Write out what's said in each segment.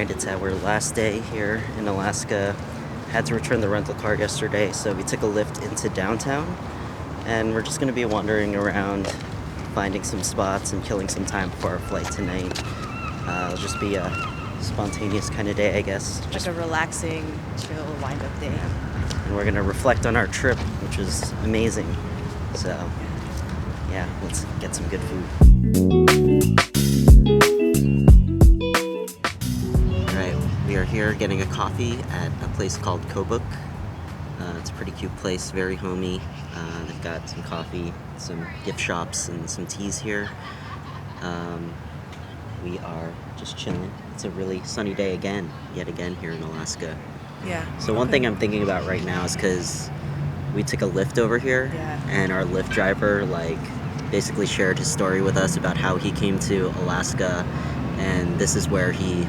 Alright, it's our last day here in Alaska. Had to return the rental car yesterday, so we took a lift into downtown. And we're just going to be wandering around, finding some spots and killing some time before our flight tonight. It'll just be a spontaneous kind of day, I guess. Like a relaxing, chill, wind-up day. And we're going to reflect on our trip, which was amazing. So, yeah, let's get some good food. Alright, we are here getting a coffee at a place called Kobuk. It's a pretty cute place, very homey. They've got some coffee, some gift shops, and some teas here. We are just chilling. It's a really sunny day yet again here in Alaska. Yeah. So one thing I'm thinking about right now is because we took a Lyft over here, and our Lyft driver basically shared his story with us about how he came to Alaska, and this is where he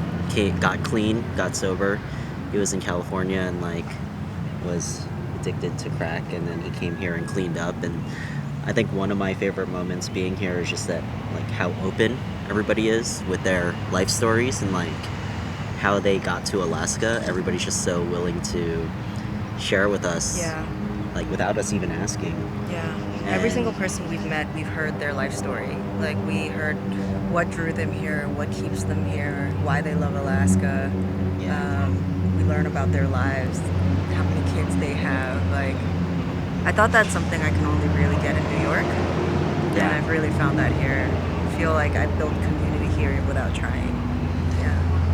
got clean, got sober. He was in California and was addicted to crack, and then he came here and cleaned up. And I think one of my favorite moments being here is just that how open everybody is with their life stories and how they got to Alaska. Everybody's just so willing to share with us, without us even asking. Yeah. Every single person we've met, we've heard their life story. We heard what drew them here, what keeps them here, why they love Alaska. We learn about their lives, how many kids they have. I thought that's something I can only really get in New York. And I've really found that here. I feel like I've built community here without trying.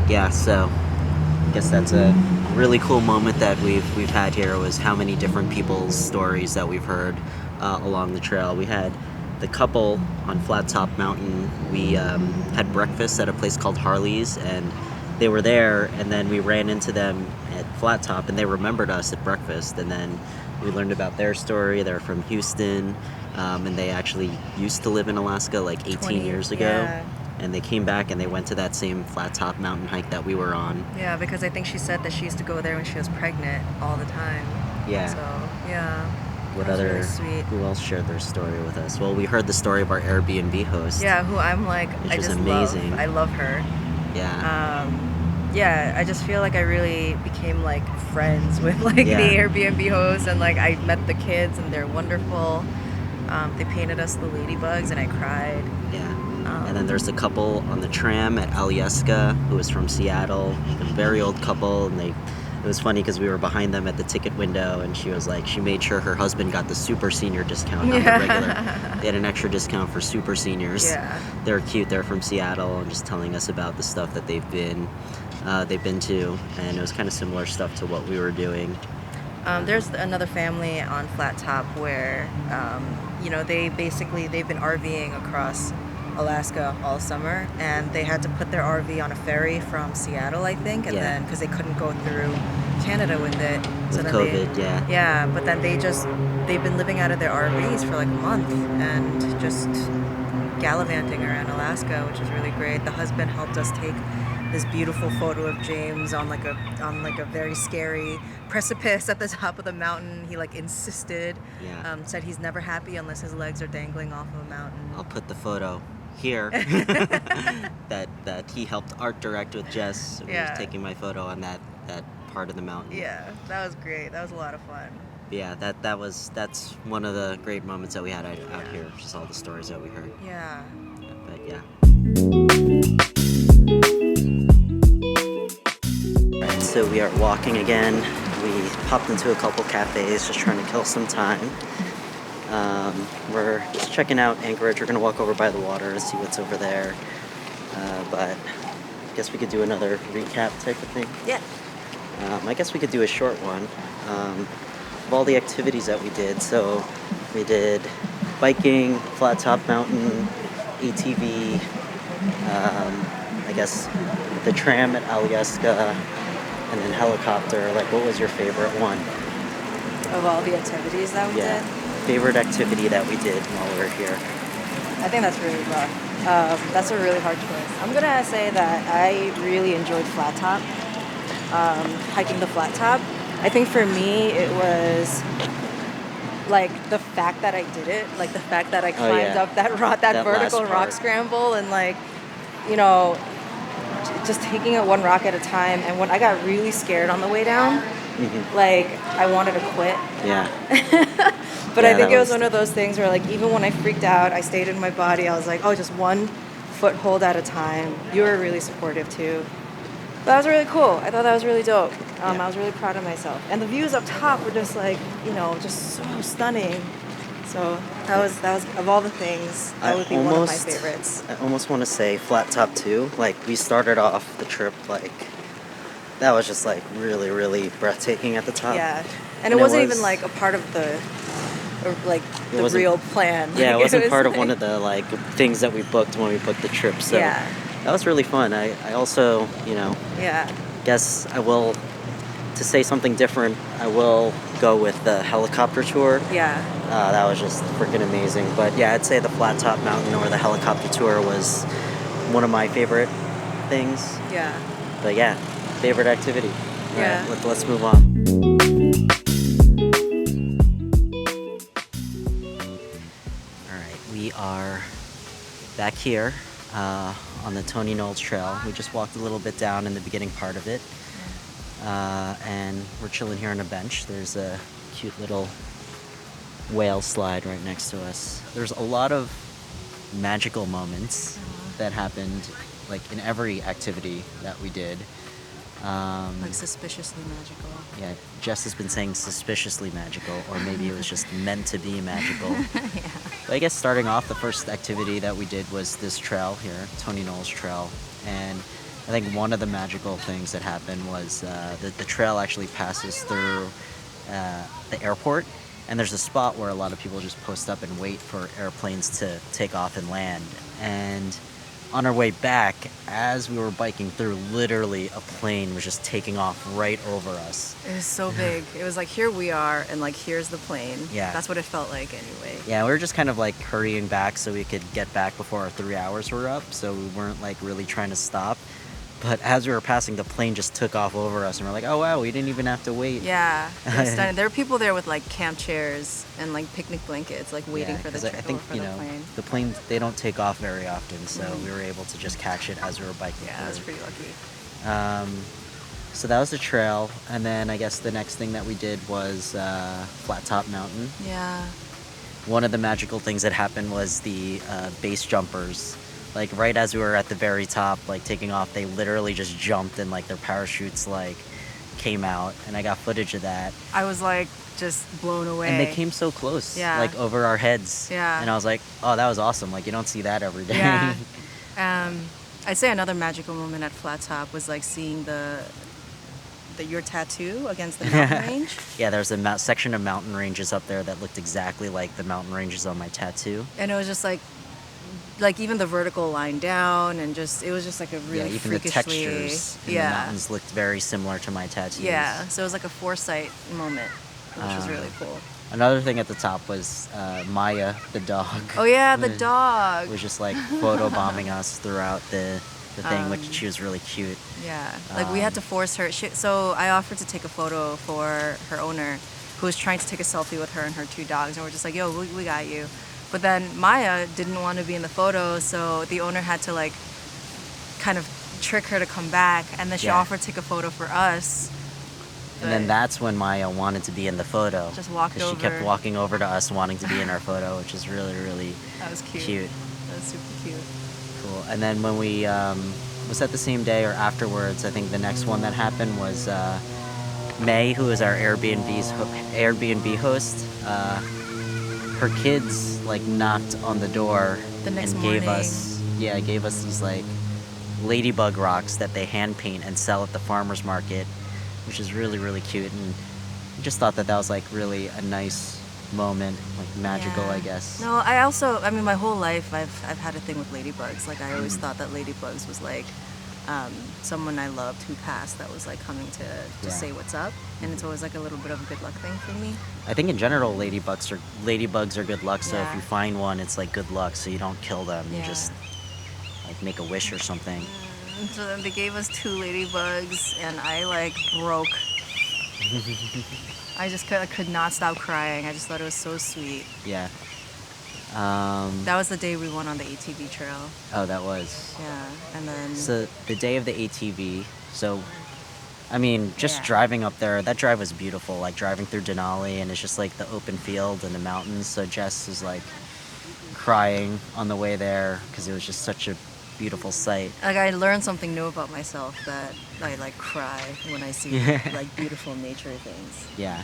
Yeah, so I guess that's a really cool moment that we've had here, was how many different people's stories that we've heard along the trail. We had the couple on Flat Top Mountain. We had breakfast at a place called Harley's, and they were there, and then we ran into them at Flat Top, and they remembered us at breakfast, and then we learned about their story. They're from Houston, and they actually used to live in Alaska 18 years ago. Yeah. And they came back and they went to that same Flat Top Mountain hike that we were on. Yeah, because I think she said that she used to go there when she was pregnant all the time. Yeah. So, yeah. Really sweet. Who else shared their story with us? Well, we heard the story of our Airbnb host. Yeah, who I'm I just amazing. love. I love her. Yeah. I just feel like I really became friends with the Airbnb host, and I met the kids and they're wonderful. They painted us the ladybugs and I cried. Yeah. And then there's a couple on the tram at Alyeska who was from Seattle. A very old couple, and it was funny because we were behind them at the ticket window, and she was she made sure her husband got the super senior discount, not the regular. They had an extra discount for super seniors. Yeah. They're cute. They're from Seattle, and just telling us about the stuff that they've been to, and it was kind of similar stuff to what we were doing. There's another family on Flat Top where, they've been RVing across Alaska all summer, and they had to put their RV on a ferry from Seattle, I think, and then because they couldn't go through Canada with it. So with COVID, Yeah, but then they've been living out of their RVs for a month and just gallivanting around Alaska, which is really great. The husband helped us take this beautiful photo of James on a very scary precipice at the top of the mountain. He insisted. Said he's never happy unless his legs are dangling off of a mountain. I'll put the photo here that he helped art direct with Jess. He was taking my photo on that part of the mountain. Yeah, that was great. That was a lot of fun. Yeah, that's one of the great moments that we had out here. Just all the stories that we heard. Yeah. But yeah. Alright, so we are walking again. We popped into a couple cafes, just trying to kill some time. We're just checking out Anchorage. We're going to walk over by the water and see what's over there. But I guess we could do another recap type of thing. Yeah. I guess we could do a short one of all the activities that we did. So we did biking, Flat Top Mountain, ATV, I guess the tram at Alyeska, and then helicopter. What was your favorite one? Of all the activities that we did? Favorite activity that we did while we were here? I think that's really rough. That's a really hard choice. I'm gonna say that I really enjoyed Flat Top, hiking the Flat Top. I think for me it was the fact that I did it, the fact that I climbed up that vertical rock scramble, and just taking it one rock at a time. And when I got really scared on the way down, like I wanted to quit. Yeah. But Yeah, I think that it was was one of those things where like even when I freaked out, I stayed in my body. I was like, oh, just one foothold at a time. You were really supportive too. But that was really cool. I thought that was really dope. I was really proud of myself. And the views up top were just like, just so stunning. So that was of all the things, that would be one of my favorites. I almost want to say Flat Top 2. Like, we started off the trip, like, that was just, like, really, really breathtaking at the top. Yeah. And it wasn't even, like, a part of the real plan. Yeah, Like, it wasn't part like, of one of the, like, things that we booked when we booked the trip. So yeah. that was really fun. I also, Yeah. guess I will, to say something different, I will go with the helicopter tour. Yeah. That was just freaking amazing. But yeah, I'd say the Flat Top Mountain or the helicopter tour was one of my favorite things. Yeah. But yeah, favorite activity. Yeah. All right, let's move on. All right, we are back here on the Tony Knowles Trail. We just walked a little bit down in the beginning part of it. And we're chilling here on a bench. There's a cute little whale slide right next to us. There's a lot of magical moments that happened, like in every activity that we did. Like suspiciously magical. Yeah, Jess has been saying suspiciously magical, or maybe it was just meant to be magical. Yeah. But I guess starting off, the first activity that we did was this trail here, Tony Knowles Trail. And I think one of the magical things that happened was the trail actually passes through the airport. And there's a spot where a lot of people just post up and wait for airplanes to take off and land. And on our way back, as we were biking through, literally a plane was just taking off right over us. It was so big. It was like, here we are, and like, here's the plane. Yeah. That's what it felt like anyway. Yeah, we were just kind of like hurrying back so we could get back before our 3 hours were up. So we weren't like really trying to stop. But as we were passing, the plane just took off over us, and we're like, oh, wow, we didn't even have to wait. Yeah, it was stunning. There were people there with, like, camp chairs and, like, picnic blankets, like, waiting for the I think, plane. the planes, they don't take off very often, so we were able to just catch it as we were biking Yeah, through. I was pretty lucky. So that was the trail, and then I guess the next thing that we did was Flat Top Mountain. Yeah. One of the magical things that happened was the base jumpers. Like, right as we were at the very top, like, taking off, they literally just jumped and, like, their parachutes, like, came out. And I got footage of that. I was, like, just blown away. And they came so close, Yeah. like, over our heads. Yeah. And I was like, oh, that was awesome. Like, you don't see that every day. Yeah. I'd say another magical moment at Flat Top was, like, seeing your tattoo against the mountain range. Yeah, there's a section of mountain ranges up there that looked exactly like the mountain ranges on my tattoo. And it was just, like even the vertical line down, and it was just like a really even the freakishly, textures in the mountains looked very similar to my tattoos. Yeah, so it was like a foresight moment, which was really cool. Another thing at the top was Maya, the dog. Oh yeah, the dog. Was just like photo bombing us throughout the thing, which she was really cute. Yeah, like we had to force her. So I offered to take a photo for her owner, who was trying to take a selfie with her and her two dogs, and we're just like, yo, we got you. But then Maya didn't want to be in the photo, so the owner had to like kind of trick her to come back, and then she offered to take a photo for us. And then that's when Maya wanted to be in the photo. Just walked over. She kept walking over to us wanting to be in our photo, which is really, really that was cute. That was super cute. Cool. And then when we, was that the same day or afterwards, I think the next one that happened was May, who is our Airbnb host. Her kids like knocked on the door the next and morning. gave us these like ladybug rocks that they hand paint and sell at the farmer's market, which is really, really cute. And I just thought that was like really a nice moment, like magical, I guess. No, I mean, my whole life I've had a thing with ladybugs. Like I always thought that ladybugs was like someone I loved who passed that was like coming to say what's up, and it's always like a little bit of a good luck thing for me. I think in general ladybugs are good luck, so if you find one, it's like good luck, so you don't kill them, you just like make a wish or something. So then they gave us 2 ladybugs, and I like broke. I just could not stop crying. I just thought it was so sweet. Yeah. That was the day we went on the ATV trail. Oh, that was. Yeah, and then. So the day of the ATV. So, I mean, just Yeah. driving up there, that drive was beautiful. Like driving through Denali, and it's just like the open field and the mountains. So Jess was like crying on the way there because it was just such a beautiful sight. Like I learned something new about myself, that I like cry when I see Yeah. like beautiful nature things. Yeah.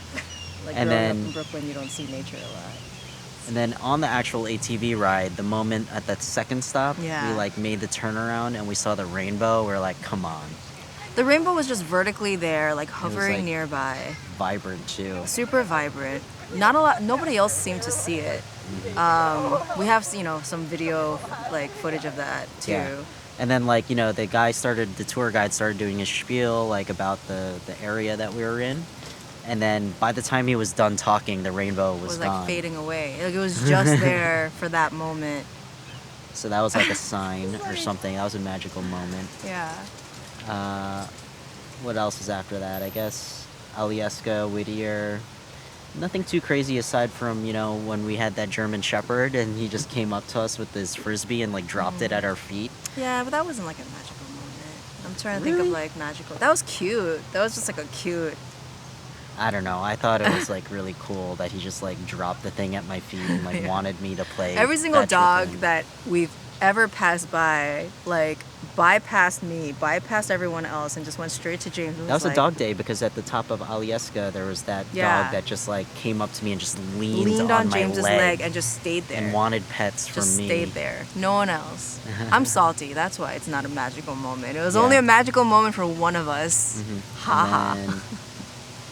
Like And growing then- up in Brooklyn, you don't see nature a lot. And then on the actual ATV ride, the moment at that second stop, Yeah. we like made the turnaround and we saw the rainbow. We're like, come on. The rainbow was just vertically there, like hovering like- nearby. Vibrant too. Super vibrant. Not a lot. Nobody else seemed to see it. We have, some video like footage of that too. Yeah. And then like, the tour guide started doing his spiel like about the area that we were in. And then by the time he was done talking, the rainbow It was was gone. like fading away. Like it was just there for that moment. So that was like a sign or something. That was a magical moment. Yeah. What else was after that? I guess Alyeska, Whittier. Nothing too crazy aside from, when we had that German Shepherd and he just came up to us with his frisbee and like dropped it at our feet. Yeah, but that wasn't like a magical moment. I'm trying to think of Really? like magical. That was cute. That was just like a cute. I don't know. I thought it was like really cool that he just like dropped the thing at my feet and like Yeah. wanted me to play. Every single fetch with dog him. that we've ever passed by, like bypassed me, bypassed everyone else, and just went straight to James. It That was a like, dog day because at the top of Alyeska there was that Yeah. dog that just like came up to me and just leaned leaned on my James's leg and just stayed there. and wanted pets from just me. stayed there. No one else. I'm salty. That's why it's not a magical moment. It was Yeah. only a magical moment for one of us. Mhm. Ha ha. And then-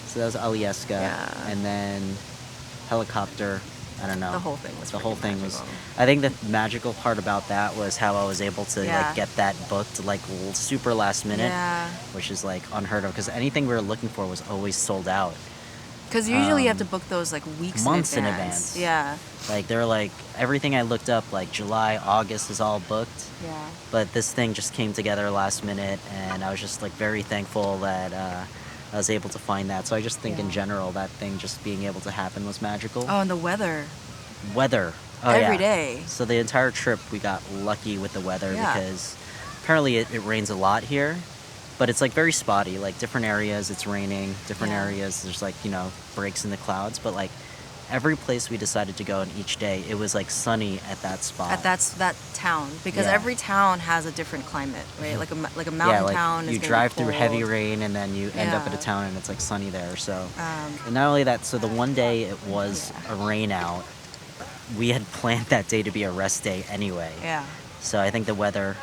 So that was Alyeska. Yeah. And then helicopter. I don't know. The whole thing was The whole freaking thing magical. was. I think the magical part about that was how I was able to Yeah. like get that booked like super last minute, Yeah. which is like unheard of because anything we were looking for was always sold out. Because usually you have to book those like weeks months in in advance. advance. Yeah. Like they're like everything I looked up like July, August is all booked. Yeah. But this thing just came together last minute, and I was just like very thankful that I was able to find that. So I just think in Yeah. general that thing just being able to happen was magical. Oh, and the weather. Weather. Oh, Every yeah. day. So the entire trip we got lucky with the weather Yeah. because apparently it rains a lot here, but it's like very spotty. Like different areas it's raining, different Yeah. areas there's like, breaks in the clouds, but like every place we decided to go in each day, it was like sunny at that spot. At that town, because Yeah. every town has a different climate, right? Like a yeah, mountain like town. you is gonna drive be through heavy cold. rain and then you end up at a Yeah. town and it's like sunny there. So Um, and not only that, so the one day it was a rain out, we had planned that day to be a rest day anyway. yeah. So I think the weather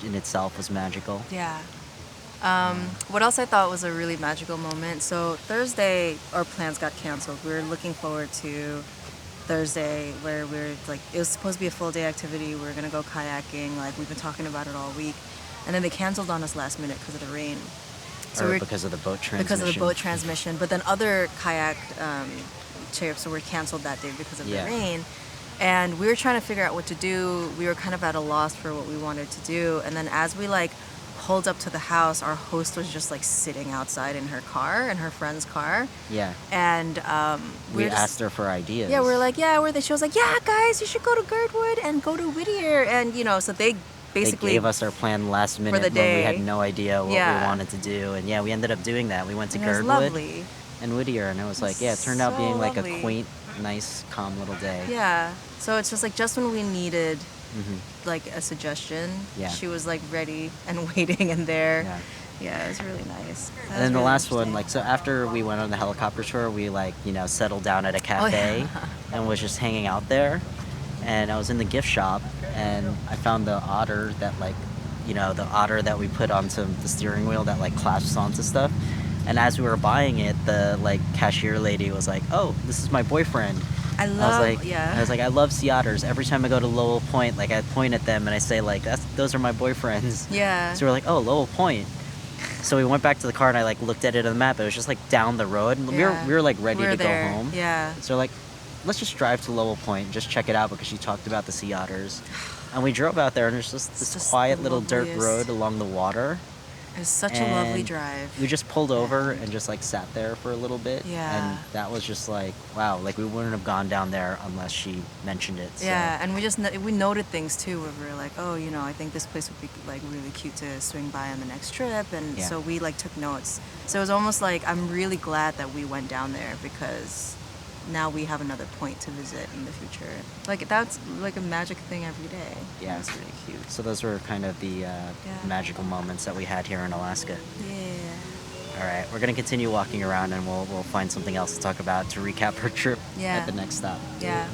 in itself was magical. Yeah. What else I thought was a really magical moment? So Thursday, our plans got canceled. We were looking forward to Thursday, where we're like, it was supposed to be a full day activity. We were gonna go kayaking. Like we've been talking about it all week, and then they canceled on us last minute because of the rain. Or we're- because of the boat transmission. because of the boat transmission. But then other kayak trips were canceled that day because of Yeah. the rain. And we were trying to figure out what to do. We were kind of at a loss for what we wanted to do. And then as we like pulled up to the house, our host was just like sitting outside in her car, in her friend's car. Yeah. And We were just- asked her for ideas. yeah, we're like, yeah, where they? She was like, yeah, guys, you should go to Girdwood and go to Whittier, and so they they basically gave us our plan last minute the when we day. had no idea what Yeah. we wanted to do. And yeah, we ended up doing that. We went to and it was Girdwood lovely. and Whittier, and it was like, yeah, it turned out So being like lovely. a quaint, nice, calm little day. Yeah. So it's just like just when we needed hmm like a suggestion, Yeah. she was like ready and waiting and there. Yeah. Yeah, it was really nice. That And was then the really last one, interesting. like, so after we went on the helicopter tour, we like, settled down at a cafe and was just hanging out there. And I was in the gift shop and I found the otter that like, the otter that we put onto the steering wheel that like clasps onto stuff. And as we were buying it, the like cashier lady was like, "Oh, this is my boyfriend." I I was love, like, yeah. I was like, I love sea otters. Every time I go to Lowell Point, like I point at them and I say like, those are my boyfriends. Yeah. So we're like, oh, Lowell Point. So we went back to the car and I like looked at it on the map. It was just like down the road. And Yeah. we were like ready We're to there. go home. Yeah. So like, let's just drive to Lowell Point and just check it out because she talked about the sea otters. And we drove out there and there's just this just quiet the little dirt loveliest. road along the water. It was such a lovely And drive. we just pulled over and just like sat there for a little bit. Yeah. And that was just like, wow, like we wouldn't have gone down there unless she mentioned it. So. Yeah, and we noted things too where we were like, oh, I think this place would be like really cute to swing by on the next trip, and Yeah. so we like took notes. So it was almost like I'm really glad that we went down there because now we have another point to visit in the future. Like that's like a magic thing every day. Yeah, it's really cute. So those were kind of the magical moments that we had here in Alaska. Yeah. All right, we're gonna continue walking around, and we'll find something else to talk about to recap our trip Yeah. at the next stop. Yeah.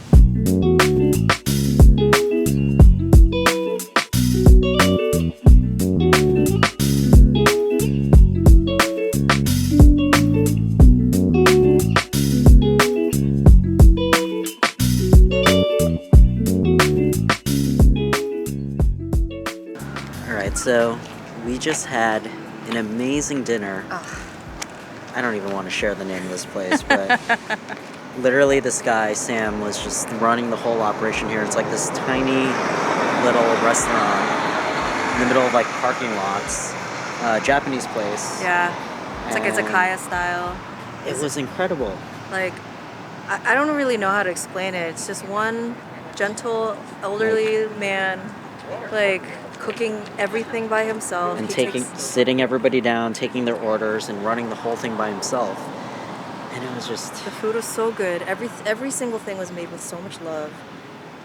All right, so we just had an amazing dinner. Ugh. I don't even want to share the name of this place, but literally this guy, Sam, was just running the whole operation here. It's like this tiny little restaurant in the middle of like parking lots, Japanese place. Yeah. It's like And izakaya style. It was incredible. Like, I don't really know how to explain it. It's just one gentle, elderly man, like, cooking everything by himself. And He takes- sitting everybody down, taking their orders, and running the whole thing by himself. And it was just, The food was so good. Every single thing was made with so much love.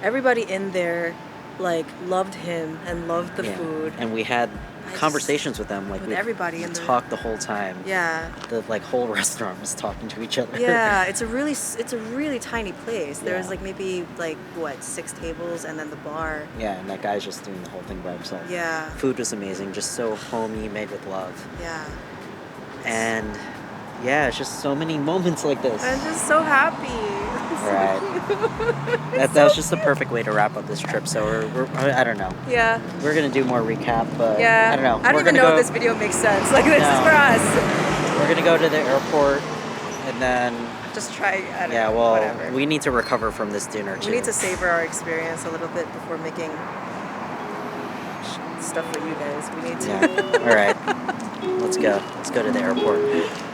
Everybody in there, like, loved him and loved the yeah. food. And we had just- conversations with them, like with we everybody in there. talked the whole time. Yeah. The like whole restaurant was talking to each other. Yeah, it's a really tiny place. There's Yeah. like maybe like what 6 tables and then the bar. Yeah, and that guy's just doing the whole thing by himself. Yeah, Food was amazing, just so homey, made with love. yeah. And yeah, it's just so many moments like this. I'm just so happy. Right. That was just the perfect way to wrap up this trip. So I don't know. Yeah, We're gonna do more recap, but yeah. I don't know. I don't We're even gonna know if this video makes sense. Like this is No. for us. We're gonna go to the airport, and then Just try. I don't yeah, know, well, whatever. we need to recover from this dinner too. We need to savor our experience a little bit before making stuff for you guys. We need to. Yeah. All right. Let's go. Let's go to the airport.